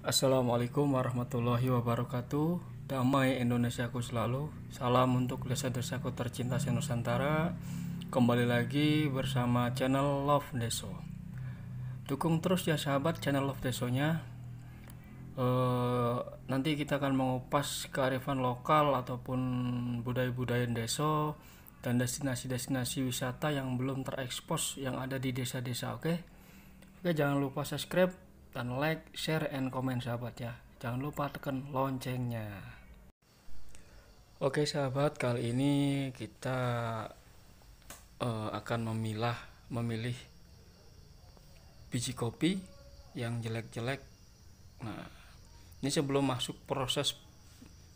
Assalamualaikum warahmatullahi wabarakatuh. Damai Indonesiaku selalu. Salam untuk desa-desaku tercinta se-Nusantara. Kembali lagi bersama channel Love Deso. Dukung terus ya sahabat channel Love Desonya. Nanti kita akan mengupas kearifan lokal ataupun budaya-budaya deso dan destinasi-destinasi wisata yang belum terekspos yang ada di desa-desa. Oke, jangan lupa subscribe dan like, share, and comment sahabat ya. Jangan lupa tekan loncengnya. Oke sahabat, kali ini kita akan memilih biji kopi yang jelek-jelek. Nah, ini sebelum masuk proses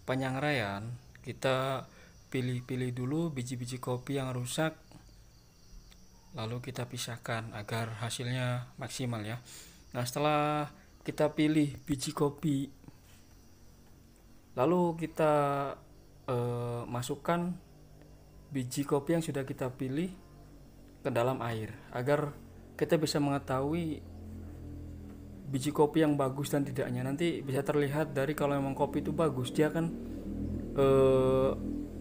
penyangraian, kita pilih-pilih dulu biji-biji kopi yang rusak, lalu kita pisahkan agar hasilnya maksimal ya. Nah, setelah kita pilih biji kopi, lalu kita masukkan biji kopi yang sudah kita pilih ke dalam air agar kita bisa mengetahui biji kopi yang bagus dan tidaknya. Nanti bisa terlihat dari kalau memang kopi itu bagus, dia akan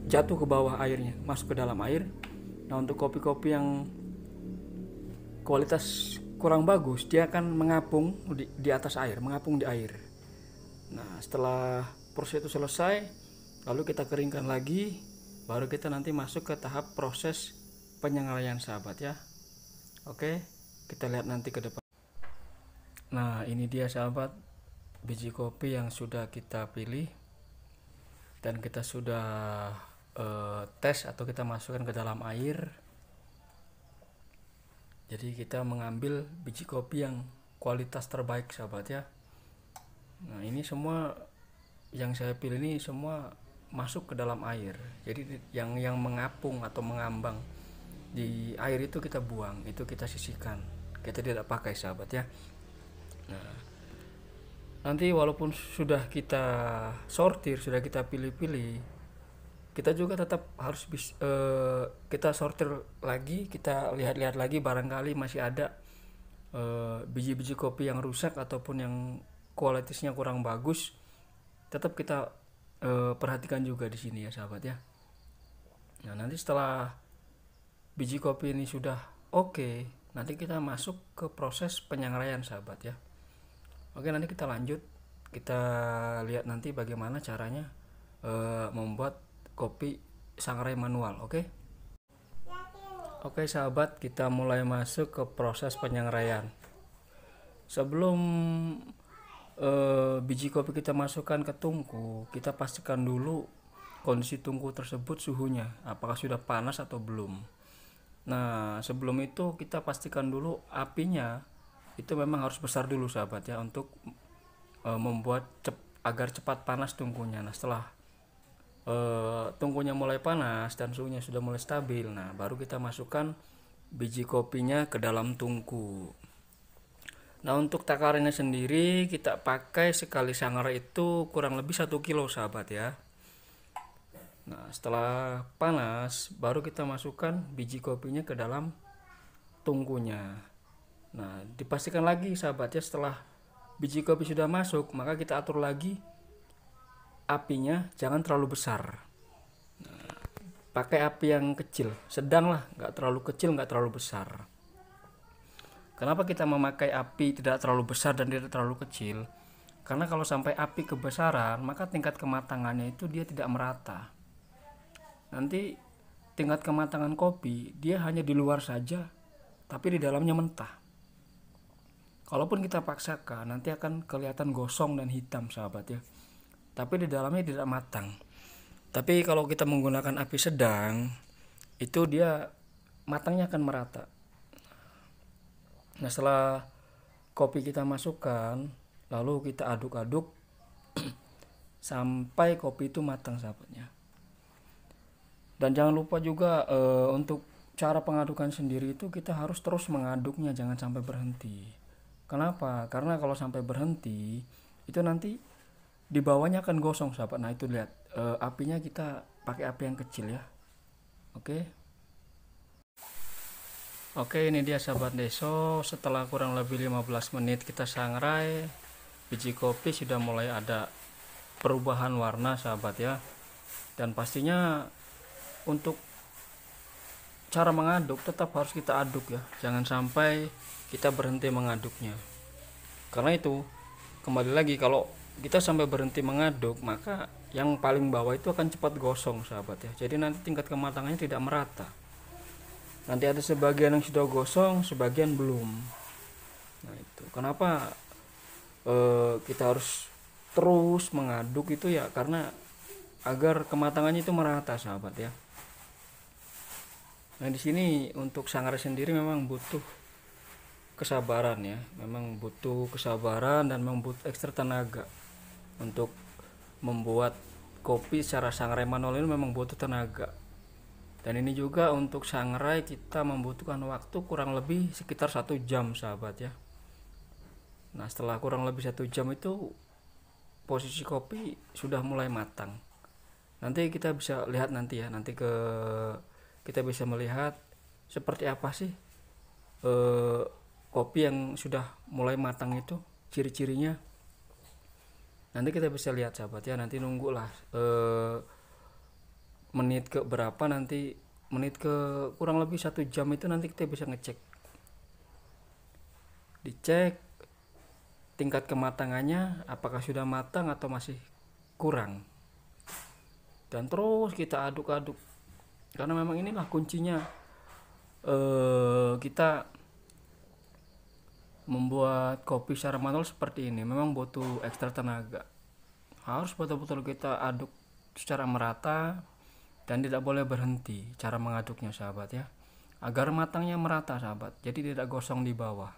jatuh ke bawah airnya, masuk ke dalam air. Nah, untuk kopi-kopi yang kualitas kurang bagus, dia akan mengapung di atas air, mengapung di air. Nah, setelah proses itu selesai, lalu kita keringkan lagi, baru kita nanti masuk ke tahap proses penyangraian sahabat ya. Oke, kita lihat nanti ke depan. Nah, ini dia sahabat biji kopi yang sudah kita pilih dan kita sudah tes atau kita masukkan ke dalam air. Jadi kita mengambil biji kopi yang kualitas terbaik sahabat ya. Nah, ini semua yang saya pilih ini semua masuk ke dalam air. Jadi yang mengapung atau mengambang di air itu kita buang, itu kita sisihkan, kita tidak pakai sahabat ya. Nah, nanti walaupun sudah kita sortir, sudah kita pilih-pilih, kita juga tetap harus kita sortir lagi, kita lihat-lihat lagi, barangkali masih ada biji-biji kopi yang rusak ataupun yang kualitasnya kurang bagus. Tetap kita perhatikan juga di sini ya sahabat ya. Nah, nanti setelah biji kopi ini sudah oke, nanti kita masuk ke proses penyangraian sahabat ya. Oke, nanti kita lanjut, kita lihat nanti bagaimana caranya membuat kopi sangrai manual. Oke sahabat, kita mulai masuk ke proses penyangraian. Sebelum biji kopi kita masukkan ke tungku, kita pastikan dulu kondisi tungku tersebut suhunya apakah sudah panas atau belum. Nah, sebelum itu kita pastikan dulu apinya itu memang harus besar dulu sahabat ya, untuk membuat agar cepat panas tungkunya. Nah, setelah tungkunya mulai panas dan suhunya sudah mulai stabil, nah baru kita masukkan biji kopinya ke dalam tungku. Nah, untuk takarannya sendiri kita pakai sekali sangrai itu kurang lebih 1 kilo sahabat ya. Nah, setelah panas baru kita masukkan biji kopinya ke dalam tungkunya. Nah, dipastikan lagi sahabat ya, setelah biji kopi sudah masuk, maka kita atur lagi apinya, jangan terlalu besar. Nah, pakai api yang kecil, sedang lah, nggak terlalu kecil, nggak terlalu besar. Kenapa kita memakai api tidak terlalu besar dan tidak terlalu kecil? Karena kalau sampai api kebesaran, maka tingkat kematangannya itu dia tidak merata. Nanti tingkat kematangan kopi dia hanya di luar saja, tapi di dalamnya mentah. Kalaupun kita paksakan, nanti akan kelihatan gosong dan hitam sahabat ya, tapi di dalamnya tidak matang. Tapi kalau kita menggunakan api sedang, itu dia matangnya akan merata. Nah, setelah kopi kita masukkan, lalu kita aduk-aduk sampai kopi itu matang sahabatnya. Dan jangan lupa juga untuk cara pengadukan sendiri itu kita harus terus mengaduknya, jangan sampai berhenti. Kenapa? Karena kalau sampai berhenti itu nanti di bawahnya akan gosong sahabat. Nah, itu lihat apinya kita pakai api yang kecil ya. Oke, ini dia sahabat deso, setelah kurang lebih 15 menit kita sangrai, biji kopi sudah mulai ada perubahan warna sahabat ya. Dan pastinya untuk cara mengaduk tetap harus kita aduk ya, jangan sampai kita berhenti mengaduknya. Karena itu kembali lagi, kalau kita sampai berhenti mengaduk, maka yang paling bawah itu akan cepat gosong sahabat ya. Jadi nanti tingkat kematangannya tidak merata. Nanti ada sebagian yang sudah gosong, sebagian belum. Nah itu kenapa kita harus terus mengaduk itu ya, karena agar kematangannya itu merata sahabat ya. Nah di sini untuk sangrai sendiri memang butuh kesabaran ya, memang butuh kesabaran dan memang butuh ekstra tenaga. Untuk membuat kopi secara sangrai manual ini memang butuh tenaga. Dan ini juga untuk sangrai kita membutuhkan waktu kurang lebih sekitar 1 jam sahabat ya. Nah setelah kurang lebih 1 jam itu posisi kopi sudah mulai matang. Nanti kita bisa lihat nanti ya, kita bisa melihat seperti apa sih kopi yang sudah mulai matang itu, ciri-cirinya. Nanti kita bisa lihat sahabat ya, nanti nunggulah menit ke berapa, nanti menit ke kurang lebih 1 jam itu nanti kita bisa dicek tingkat kematangannya apakah sudah matang atau masih kurang. Dan terus kita aduk-aduk, karena memang inilah kuncinya kita membuat kopi secara manual seperti ini. Memang butuh ekstra tenaga, harus betul-betul kita aduk secara merata dan tidak boleh berhenti cara mengaduknya sahabat ya, agar matangnya merata sahabat, jadi tidak gosong di bawah.